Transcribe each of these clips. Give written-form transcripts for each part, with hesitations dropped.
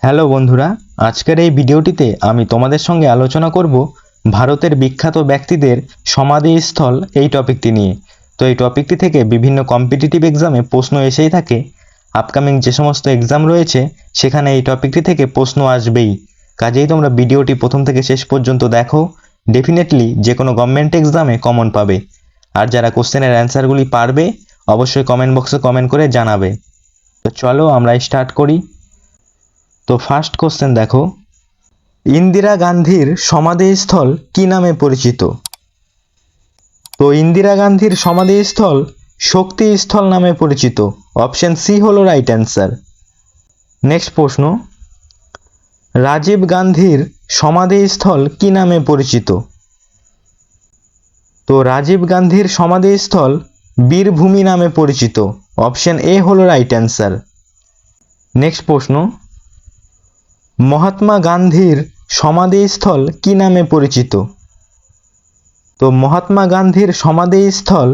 Hello বন্ধুরা, আজকের এই ভিডিওটিতে আমি তোমাদের সঙ্গে আলোচনা করব ভারতের বিখ্যাত ব্যক্তিদের সমাধিস্থল এই টপিকটি নিয়ে। তো এই টপিকটি থেকে বিভিন্ন কম্পিটিটিভ এক্সামে প্রশ্ন এসেই থাকে। আপকামিং যে সমস্ত এক্সাম রয়েছে সেখানে এই টপিকটি থেকে প্রশ্ন আসবেই। কাজেই তোমরা ভিডিওটি প্রথম থেকে শেষ পর্যন্ত দেখো, ডেফিনেটলি যে কোনো গভর্নমেন্ট এক্সামে কমন পাবে। আর যারা কোশ্চেনের অ্যান্সারগুলি পারবে অবশ্যই কমেন্ট বক্সে কমেন্ট করে জানাবে। তো চলো আমরা স্টার্ট করি। তো ফার্স্ট কোশ্চেন দেখো, ইন্দিরা গান্ধীর সমাধিস্থল কি নামে পরিচিত? তো ইন্দিরা গান্ধীর সমাধিস্থল শক্তিস্থল নামে পরিচিত। অপশন সি হলো রাইট অ্যান্সার। নেক্সট প্রশ্ন, রাজীব গান্ধীর সমাধিস্থল কি নামে পরিচিত? তো রাজীব গান্ধীর সমাধিস্থল বীরভূমি নামে পরিচিত। অপশন এ হলো রাইট অ্যান্সার। নেক্সট প্রশ্ন, মহাত্মা গান্ধীর সমাধিস্থল কি নামে পরিচিত? তো মহাত্মা গান্ধীর সমাধিস্থল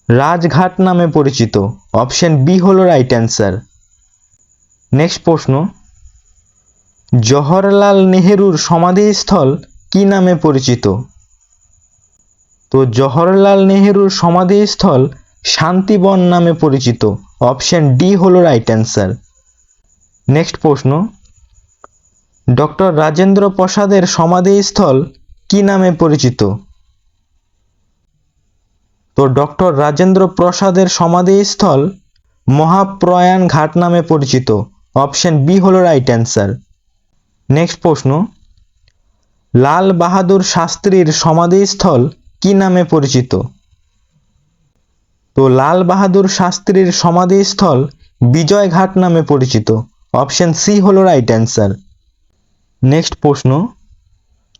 রাজঘাট নামে পরিচিত। অপশন বি হলো রাইট অ্যান্সার। নেক্সট প্রশ্ন, জওহরলাল নেহেরুর সমাধিস্থল কি নামে পরিচিত? তো জওহরলাল নেহেরুর সমাধিস্থল শান্তিবন নামে পরিচিত। অপশন ডি হলো রাইট অ্যান্সার। নেক্সট প্রশ্ন, ডক্টর রাজেন্দ্র প্রসাদের সমাধিস্থল কি নামে পরিচিত? তো ডক্টর রাজেন্দ্র প্রসাদের সমাধিস্থল মহাপ্রয়াণ ঘাট নামে পরিচিত। অপশন বি হলো রাইট অ্যান্সার। নেক্সট প্রশ্ন, লাল বাহাদুর শাস্ত্রীর সমাধিস্থল কি নামে পরিচিত? তো লাল বাহাদুর শাস্ত্রীর সমাধিস্থল বিজয় ঘাট নামে পরিচিত। অপশন সি হলো রাইট অ্যান্সার। নেক্সট প্রশ্ন,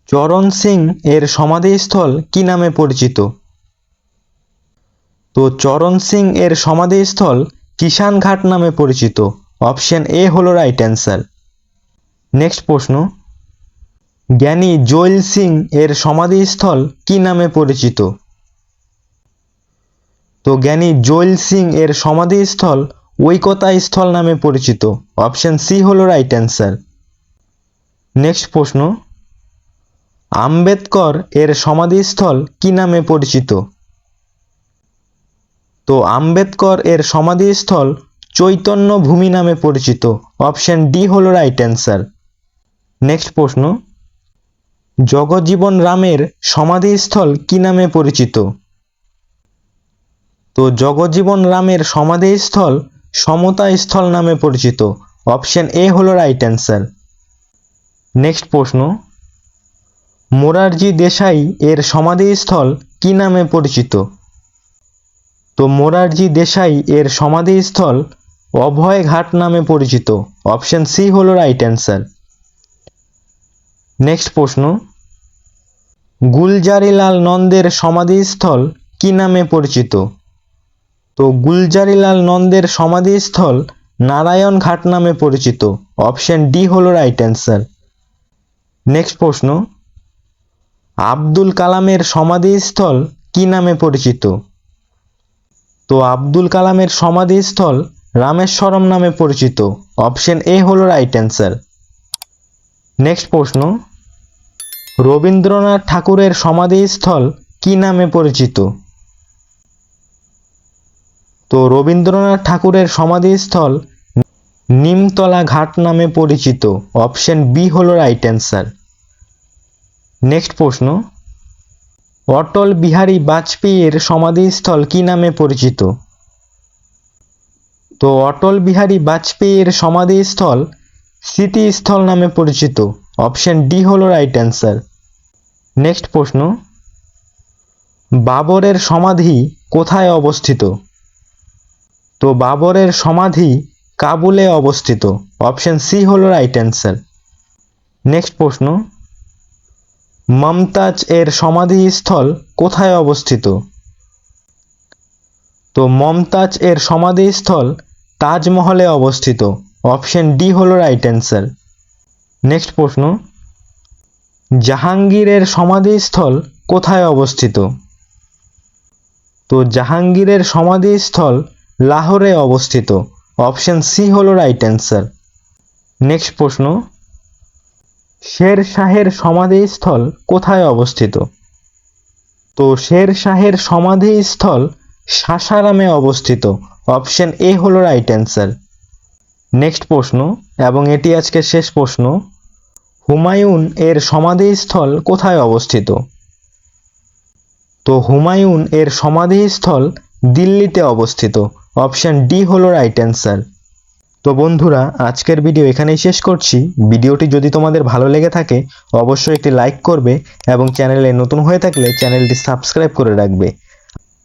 চরণ সিং এর সমাধিস্থল কি নামে পরিচিত? তো চরণ সিং এর সমাধিস্থল কিষান ঘাট নামে পরিচিত। অপশন এ হলো রাইট অ্যান্সার। নেক্সট প্রশ্ন, জ্ঞানী জৈল সিং এর সমাধিস্থল কি নামে পরিচিত? তো জ্ঞানী জৈল সিং এর সমাধিস্থল ঐকতা স্থল নামে পরিচিত। অপশন সি হলো রাইট অ্যান্সার। নেক্সট প্রশ্ন, আম্বেদকর এর সমাধিস্থল কি নামে পরিচিত? তো আম্বেদকর এর সমাধিস্থল চৈতন্য ভূমি নামে পরিচিত। অপশন ডি হলো রাইট অ্যান্সার। নেক্সট প্রশ্ন, জগজীবন রামের সমাধিস্থল কি নামে পরিচিত? তো জগজীবন রামের সমাধিস্থল সমতা স্থল নামে পরিচিত। অপশন এ হলো রাইট অ্যান্সার। নেক্সট প্রশ্ন, মোরারজি দেশাই এর সমাধিস্থল কি নামে পরিচিত? তো মোরারজি দেশাই এর সমাধিস্থল অভয় ঘাট নামে পরিচিত। অপশন সি হলো রাইট অ্যান্সার। নেক্সট প্রশ্ন, গুলজারিলাল নন্দের সমাধিস্থল কি নামে পরিচিত? তো গুলজারিলাল নন্দের সমাধিস্থল নারায়ণ ঘাট নামে পরিচিত। অপশন ডি হলো রাইট অ্যান্সার। নেক্সট প্রশ্ন, আব্দুল কালামের সমাধিস্থল কি নামে পরিচিত? তো আব্দুল কালামের সমাধিস্থল রামেশ্বরম নামে পরিচিত। অপশন এ হলো রাইট অ্যান্সার। নেক্সট প্রশ্ন, রবীন্দ্রনাথ ঠাকুরের সমাধিস্থল কি নামে পরিচিত? তো রবীন্দ্রনাথ ঠাকুরের সমাধিস্থল নিমতলা ঘাট নামে পরিচিত। অপশন বি হলো রাইট অ্যান্সার। নেক্সট প্রশ্ন, অটল বিহারী বাজপেয়ীর সমাধিস্থল কি নামে পরিচিত? তো অটল বিহারী বাজপেয়ীর সমাধিস্থল স্মৃতিস্থল নামে পরিচিত। অপশন ডি হলো রাইট অ্যান্সার। নেক্সট প্রশ্ন, বাবরের সমাধি কোথায় অবস্থিত? তো বাবরের সমাধি কাবুলে অবস্থিত। অপশন সি হলো রাইট অ্যান্সার। নেক্সট প্রশ্ন, মমতাজ এর সমাধিস্থল কোথায় অবস্থিত? তো মমতাজ এর সমাধিস্থল তাজমহলে অবস্থিত। অপশন ডি হলো রাইট অ্যান্সার। নেক্সট প্রশ্ন, জাহাঙ্গীরের সমাধিস্থল কোথায় অবস্থিত? তো জাহাঙ্গীরের সমাধিস্থল লাহোরে অবস্থিত। অপশন সি হলো রাইট অ্যান্সার। নেক্সট প্রশ্ন, শের শাহের সমাধিস্থল কোথায় অবস্থিত? তো শের শাহের সমাধিস্থল সাসারামে অবস্থিত। অপশন এ হলো রাইট অ্যান্সার। নেক্সট প্রশ্ন, এবং এটি আজকের শেষ প্রশ্ন, হুমায়ুন এর সমাধিস্থল কোথায় অবস্থিত? তো হুমায়ুন এর সমাধিস্থল দিল্লিতে অবস্থিত। অপশন ডি হলো রাইট অ্যান্সার। তো বন্ধুরা, আজকের ভিডিও এখানেই শেষ করছি। ভিডিওটি যদি তোমাদের ভালো লেগে থাকে অবশ্যই একটি লাইক করবে এবং চ্যানেলে নতুন হয়ে থাকলে চ্যানেলটি সাবস্ক্রাইব করে রাখবে।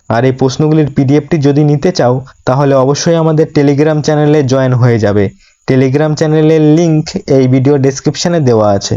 আর এই প্রশ্নগুলির পিডিএফটি যদি নিতে চাও তাহলে অবশ্যই আমাদের টেলিগ্রাম চ্যানেলে জয়েন হয়ে যাবে। টেলিগ্রাম চ্যানেলের লিংক এই ভিডিও ডেসক্রিপশনে দেওয়া আছে।